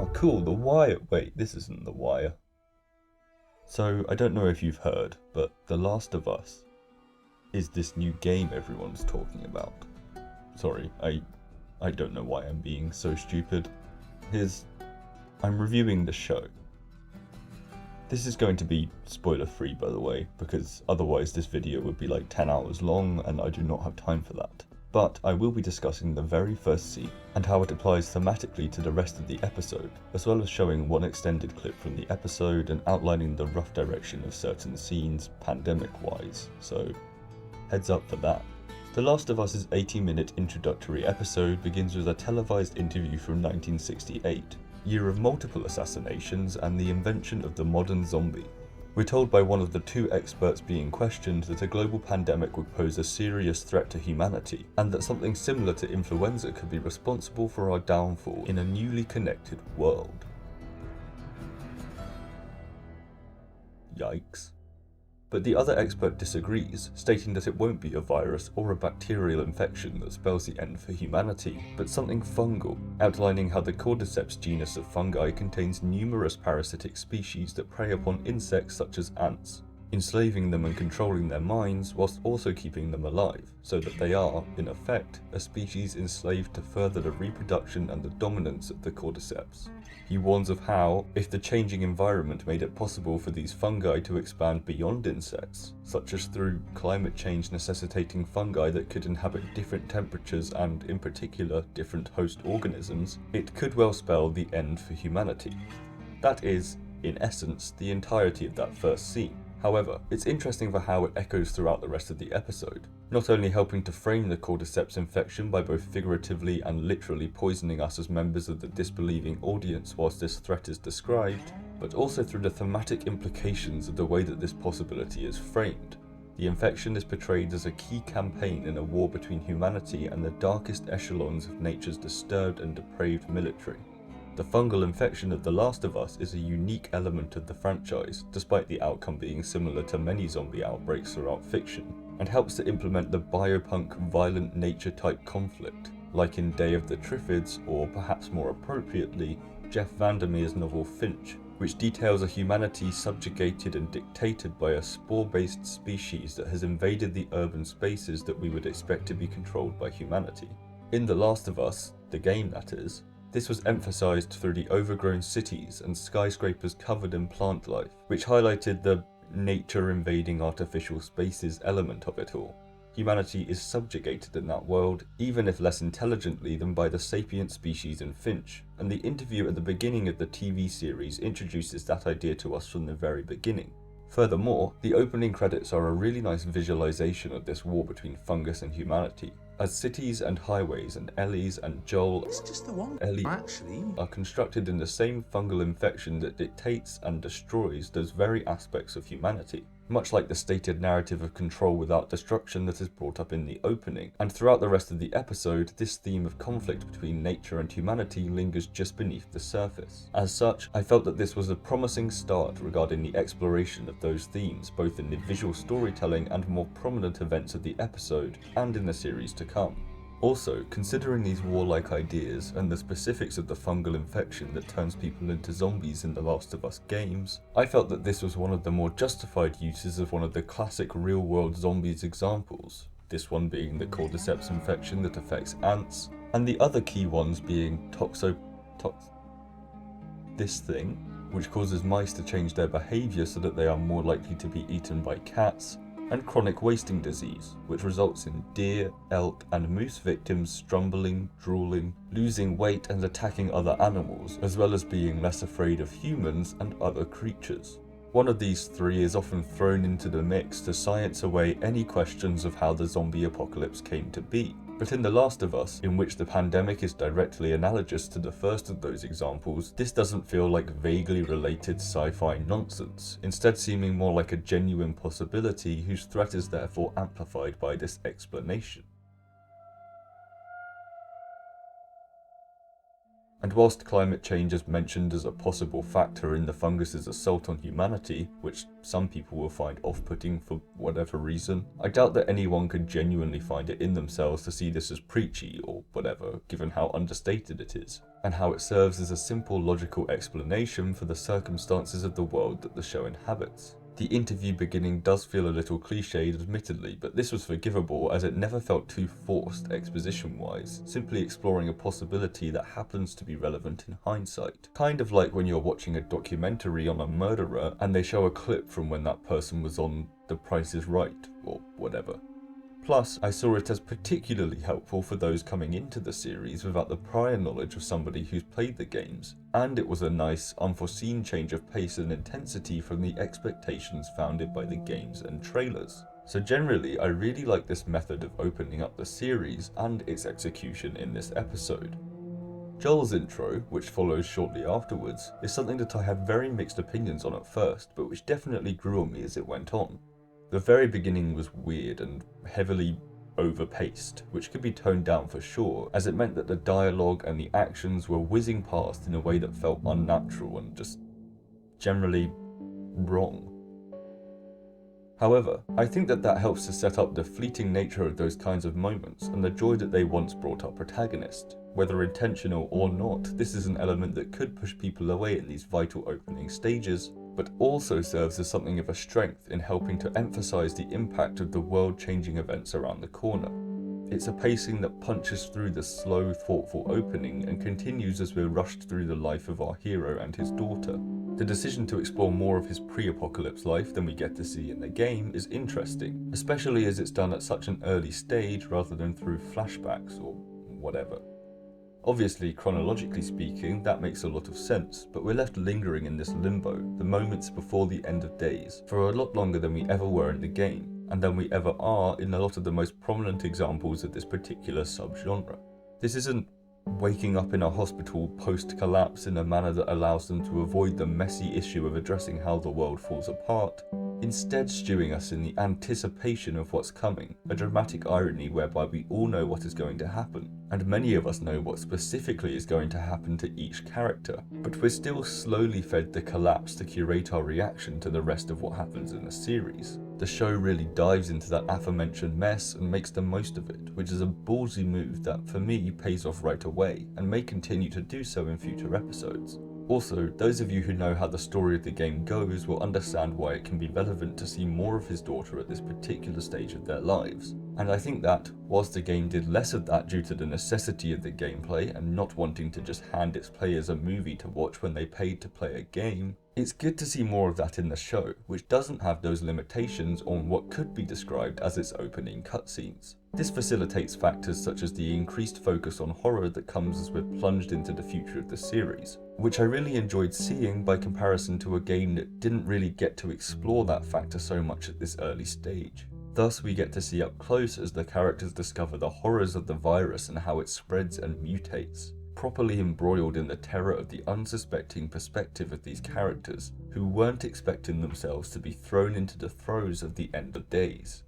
Oh, cool, The Wire. Wait, this isn't The Wire. So, I don't know if you've heard, but The Last of Us is this new game everyone's talking about. Sorry, I don't know why I'm being so stupid. I'm reviewing the show. This is going to be spoiler free, by the way, because otherwise this video would be like 10 hours long and I do not have time for that. But I will be discussing the very first scene and how it applies thematically to the rest of the episode, as well as showing one extended clip from the episode and outlining the rough direction of certain scenes pandemic-wise, so heads up for that. The Last of Us's 80-minute introductory episode begins with a televised interview from 1968, year of multiple assassinations and the invention of the modern zombie. We're told by one of the two experts being questioned that a global pandemic would pose a serious threat to humanity, and that something similar to influenza could be responsible for our downfall in a newly connected world. Yikes. But the other expert disagrees, stating that it won't be a virus or a bacterial infection that spells the end for humanity, but something fungal, outlining how the cordyceps genus of fungi contains numerous parasitic species that prey upon insects such as ants, enslaving them and controlling their minds whilst also keeping them alive, so that they are, in effect, a species enslaved to further the reproduction and the dominance of the cordyceps. He warns of how, if the changing environment made it possible for these fungi to expand beyond insects, such as through climate change necessitating fungi that could inhabit different temperatures and, in particular, different host organisms, it could well spell the end for humanity. That is, in essence, the entirety of that first scene. However, it's interesting for how it echoes throughout the rest of the episode, not only helping to frame the cordyceps infection by both figuratively and literally poisoning us as members of the disbelieving audience whilst this threat is described, but also through the thematic implications of the way that this possibility is framed. The infection is portrayed as a key campaign in a war between humanity and the darkest echelons of nature's disturbed and depraved military. The fungal infection of The Last of Us is a unique element of the franchise, despite the outcome being similar to many zombie outbreaks throughout fiction, and helps to implement the biopunk violent nature type conflict, like in Day of the Triffids, or perhaps more appropriately, Jeff Vandermeer's novel Finch, which details a humanity subjugated and dictated by a spore-based species that has invaded the urban spaces that we would expect to be controlled by humanity. In The Last of Us, the game that is, this was emphasised through the overgrown cities and skyscrapers covered in plant life, which highlighted the nature invading artificial spaces element of it all. Humanity is subjugated in that world, even if less intelligently than by the sapient species in Finch, and the interview at the beginning of the TV series introduces that idea to us from the very beginning. Furthermore, the opening credits are a really nice visualization of this war between fungus and humanity, as cities and highways and Ellie's and Joel are constructed in the same fungal infection that dictates and destroys those very aspects of humanity, much like the stated narrative of control without destruction that is brought up in the opening, and throughout the rest of the episode, this theme of conflict between nature and humanity lingers just beneath the surface. As such, I felt that this was a promising start regarding the exploration of those themes, both in the visual storytelling and more prominent events of the episode, and in the series to come. Also, considering these warlike ideas and the specifics of the fungal infection that turns people into zombies in The Last of Us games, I felt that this was one of the more justified uses of one of the classic real-world zombies examples, this one being the cordyceps infection that affects ants, and the other key ones being this thing, which causes mice to change their behaviour so that they are more likely to be eaten by cats, and chronic wasting disease, which results in deer, elk, and moose victims strumbling, drooling, losing weight and attacking other animals, as well as being less afraid of humans and other creatures. One of these three is often thrown into the mix to science away any questions of how the zombie apocalypse came to be. But in The Last of Us, in which the pandemic is directly analogous to the first of those examples, this doesn't feel like vaguely related sci-fi nonsense, instead seeming more like a genuine possibility whose threat is therefore amplified by this explanation. And whilst climate change is mentioned as a possible factor in the fungus's assault on humanity, which some people will find off-putting for whatever reason, I doubt that anyone could genuinely find it in themselves to see this as preachy or whatever, given how understated it is. and how it serves as a simple logical explanation for the circumstances of the world that the show inhabits. The interview beginning does feel a little cliched, admittedly, but this was forgivable as it never felt too forced exposition-wise, simply exploring a possibility that happens to be relevant in hindsight. Kind of like when you're watching a documentary on a murderer and they show a clip from when that person was on The Price is Right, or whatever. Plus, I saw it as particularly helpful for those coming into the series without the prior knowledge of somebody who's played the games, and it was a nice, unforeseen change of pace and intensity from the expectations founded by the games and trailers. So generally, I really like this method of opening up the series and its execution in this episode. Joel's intro, which follows shortly afterwards, is something that I had very mixed opinions on at first, but which definitely grew on me as it went on. The very beginning was weird and heavily overpaced, which could be toned down for sure, as it meant that the dialogue and the actions were whizzing past in a way that felt unnatural and just generally wrong. However, I think that helps to set up the fleeting nature of those kinds of moments and the joy that they once brought our protagonist. Whether intentional or not, this is an element that could push people away in these vital opening stages, but also serves as something of a strength in helping to emphasize the impact of the world-changing events around the corner. It's a pacing that punches through the slow, thoughtful opening and continues as we're rushed through the life of our hero and his daughter. The decision to explore more of his pre-apocalypse life than we get to see in the game is interesting, especially as it's done at such an early stage rather than through flashbacks or whatever. Obviously, chronologically speaking, that makes a lot of sense, but we're left lingering in this limbo, the moments before the end of days, for a lot longer than we ever were in the game, and than we ever are in a lot of the most prominent examples of this particular subgenre. This isn't waking up in a hospital post-collapse in a manner that allows them to avoid the messy issue of addressing how the world falls apart, instead stewing us in the anticipation of what's coming, a dramatic irony whereby we all know what is going to happen, and many of us know what specifically is going to happen to each character, but we're still slowly fed the collapse to curate our reaction to the rest of what happens in the series. The show really dives into that aforementioned mess and makes the most of it, which is a ballsy move that for me pays off right away, and may continue to do so in future episodes. Also, those of you who know how the story of the game goes will understand why it can be relevant to see more of his daughter at this particular stage of their lives. And I think that, whilst the game did less of that due to the necessity of the gameplay and not wanting to just hand its players a movie to watch when they paid to play a game, it's good to see more of that in the show, which doesn't have those limitations on what could be described as its opening cutscenes. This facilitates factors such as the increased focus on horror that comes as we're plunged into the future of the series, which I really enjoyed seeing by comparison to a game that didn't really get to explore that factor so much at this early stage. Thus, we get to see up close as the characters discover the horrors of the virus and how it spreads and mutates, properly embroiled in the terror of the unsuspecting perspective of these characters, who weren't expecting themselves to be thrown into the throes of the end of days.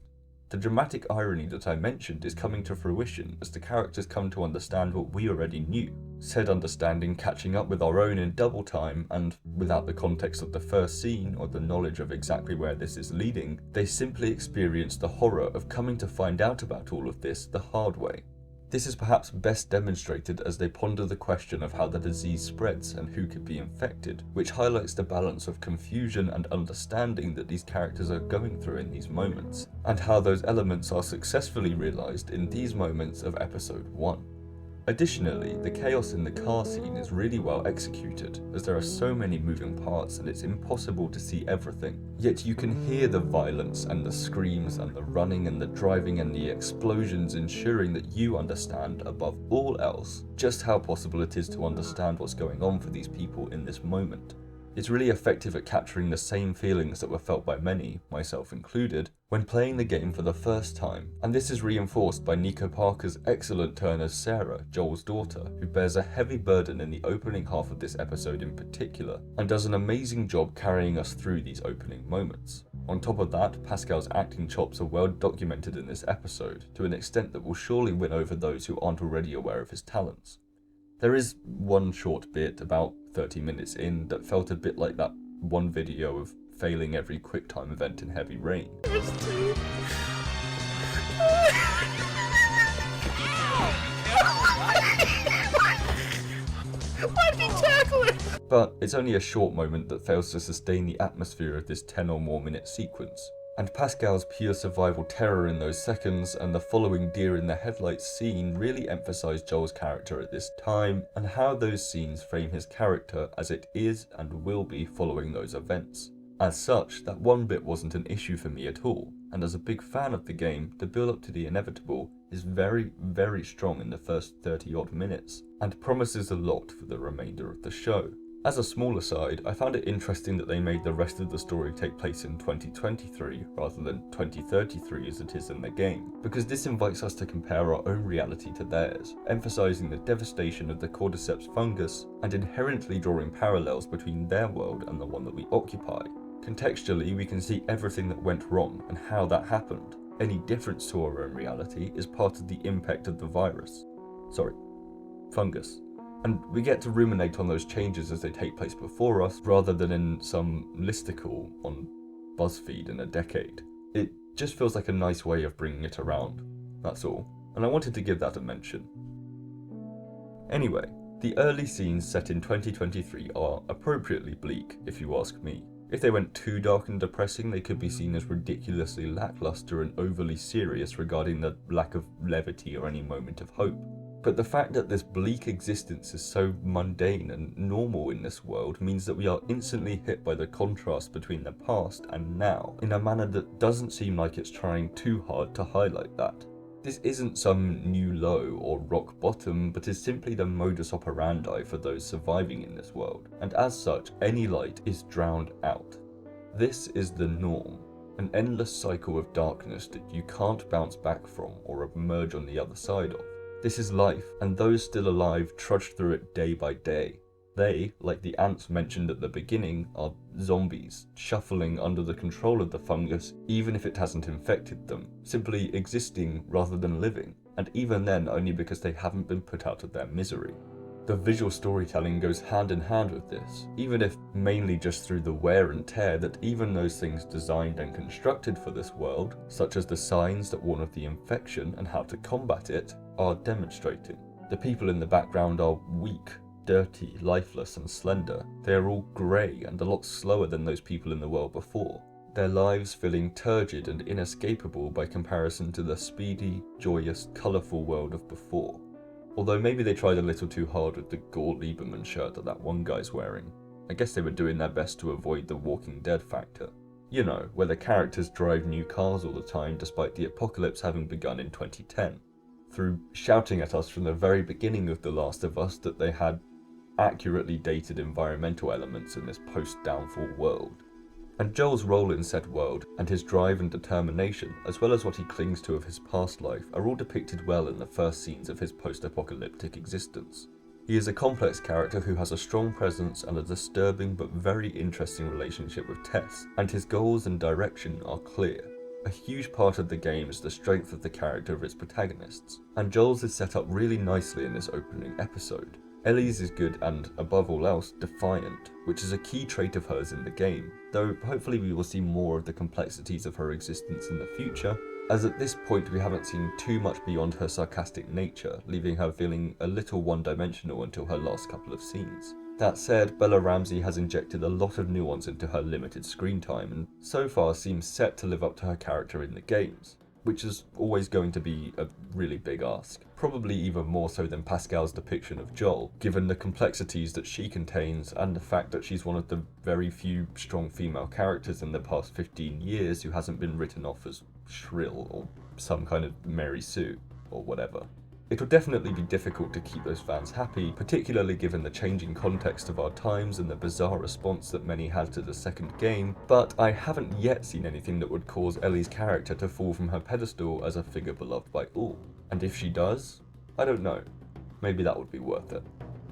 The dramatic irony that I mentioned is coming to fruition as the characters come to understand what we already knew, said understanding catching up with our own in double time, and without the context of the first scene or the knowledge of exactly where this is leading, they simply experience the horror of coming to find out about all of this the hard way. This is perhaps best demonstrated as they ponder the question of how the disease spreads and who could be infected, which highlights the balance of confusion and understanding that these characters are going through in these moments, and how those elements are successfully realised in these moments of episode 1. Additionally, the chaos in the car scene is really well executed, as there are so many moving parts and it's impossible to see everything. Yet you can hear the violence and the screams and the running and the driving and the explosions, ensuring that you understand, above all else, just how possible it is to understand what's going on for these people in this moment. It's really effective at capturing the same feelings that were felt by many, myself included, when playing the game for the first time, and this is reinforced by Nico Parker's excellent turn as Sarah, Joel's daughter, who bears a heavy burden in the opening half of this episode in particular, and does an amazing job carrying us through these opening moments. On top of that, Pascal's acting chops are well documented in this episode, to an extent that will surely win over those who aren't already aware of his talents. There is one short bit, about 30 minutes in, that felt a bit like that one video of failing every QuickTime event in heavy rain. tackling! But it's only a short moment that fails to sustain the atmosphere of this 10 or more minute sequence. And Pascal's pure survival terror in those seconds and the following deer in the headlights scene really emphasise Joel's character at this time and how those scenes frame his character as it is and will be following those events. As such, that one bit wasn't an issue for me at all, and as a big fan of the game, the build up to the inevitable is very, very strong in the first 30 odd minutes, and promises a lot for the remainder of the show. As a small aside, I found it interesting that they made the rest of the story take place in 2023 rather than 2033 as it is in the game, because this invites us to compare our own reality to theirs, emphasising the devastation of the cordyceps fungus and inherently drawing parallels between their world and the one that we occupy. Contextually, we can see everything that went wrong and how that happened. Any difference to our own reality is part of the impact of the fungus. And we get to ruminate on those changes as they take place before us, rather than in some listicle on BuzzFeed in a decade. It just feels like a nice way of bringing it around, that's all, and I wanted to give that a mention. Anyway, the early scenes set in 2023 are appropriately bleak, if you ask me. If they went too dark and depressing, they could be seen as ridiculously lackluster and overly serious regarding the lack of levity or any moment of hope. But the fact that this bleak existence is so mundane and normal in this world means that we are instantly hit by the contrast between the past and now, in a manner that doesn't seem like it's trying too hard to highlight that. This isn't some new low or rock bottom, but is simply the modus operandi for those surviving in this world, and as such, any light is drowned out. This is the norm, an endless cycle of darkness that you can't bounce back from or emerge on the other side of. This is life, and those still alive trudge through it day by day. They, like the ants mentioned at the beginning, are zombies, shuffling under the control of the fungus even if it hasn't infected them, simply existing rather than living, and even then only because they haven't been put out of their misery. The visual storytelling goes hand in hand with this, even if mainly just through the wear and tear that even those things designed and constructed for this world, such as the signs that warn of the infection and how to combat it, are demonstrating. The people in the background are weak, dirty, lifeless and slender. They are all grey and a lot slower than those people in the world before, their lives feeling turgid and inescapable by comparison to the speedy, joyous, colourful world of before. Although maybe they tried a little too hard with the Gore Lieberman shirt that one guy's wearing. I guess they were doing their best to avoid the Walking Dead factor. You know, where the characters drive new cars all the time despite the apocalypse having begun in 2010. Through shouting at us from the very beginning of The Last of Us that they had accurately dated environmental elements in this post-downfall world. And Joel's role in said world, and his drive and determination, as well as what he clings to of his past life, are all depicted well in the first scenes of his post-apocalyptic existence. He is a complex character who has a strong presence and a disturbing but very interesting relationship with Tess, and his goals and direction are clear. A huge part of the game is the strength of the character of its protagonists, and Joel's is set up really nicely in this opening episode. Ellie's is good and, above all else, defiant, which is a key trait of hers in the game, though hopefully we will see more of the complexities of her existence in the future, as at this point we haven't seen too much beyond her sarcastic nature, leaving her feeling a little one-dimensional until her last couple of scenes. That said, Bella Ramsey has injected a lot of nuance into her limited screen time, and so far seems set to live up to her character in the games, which is always going to be a really big ask. Probably even more so than Pascal's depiction of Joel, given the complexities that she contains and the fact that she's one of the very few strong female characters in the past 15 years who hasn't been written off as shrill or some kind of Mary Sue or whatever. It will definitely be difficult to keep those fans happy, particularly given the changing context of our times and the bizarre response that many had to the second game, but I haven't yet seen anything that would cause Ellie's character to fall from her pedestal as a figure beloved by all. And if she does, I don't know. Maybe that would be worth it.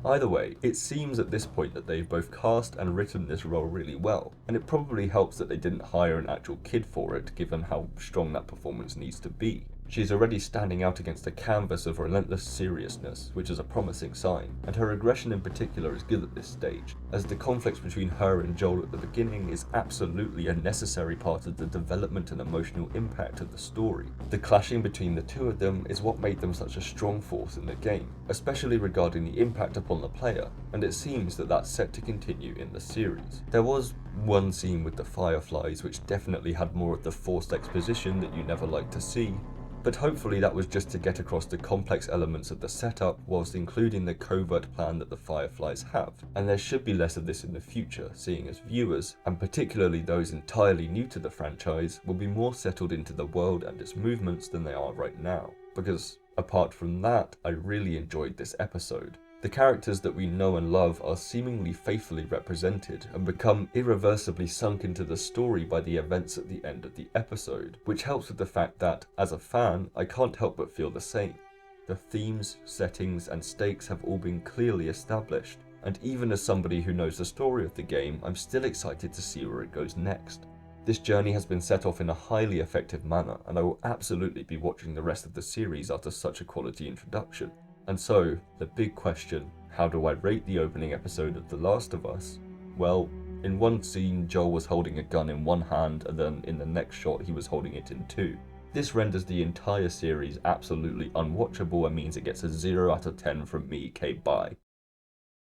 Either way, it seems at this point that they've both cast and written this role really well, and it probably helps that they didn't hire an actual kid for it, given how strong that performance needs to be. She is already standing out against a canvas of relentless seriousness, which is a promising sign, and her aggression in particular is good at this stage, as the conflict between her and Joel at the beginning is absolutely a necessary part of the development and emotional impact of the story. The clashing between the two of them is what made them such a strong force in the game, especially regarding the impact upon the player, and it seems that that's set to continue in the series. There was one scene with the Fireflies which definitely had more of the forced exposition that you never like to see, but hopefully that was just to get across the complex elements of the setup whilst including the covert plan that the Fireflies have, and there should be less of this in the future, seeing as viewers, and particularly those entirely new to the franchise, will be more settled into the world and its movements than they are right now. Because apart from that, I really enjoyed this episode. The characters that we know and love are seemingly faithfully represented and become irreversibly sunk into the story by the events at the end of the episode, which helps with the fact that, as a fan, I can't help but feel the same. The themes, settings, and stakes have all been clearly established, and even as somebody who knows the story of the game, I'm still excited to see where it goes next. This journey has been set off in a highly effective manner, and I will absolutely be watching the rest of the series after such a quality introduction. And so, the big question, how do I rate the opening episode of The Last of Us? Well, in one scene Joel was holding a gun in one hand and then in the next shot he was holding it in two. This renders the entire series absolutely unwatchable and means it gets a 0 out of 10 from me, K-Bye.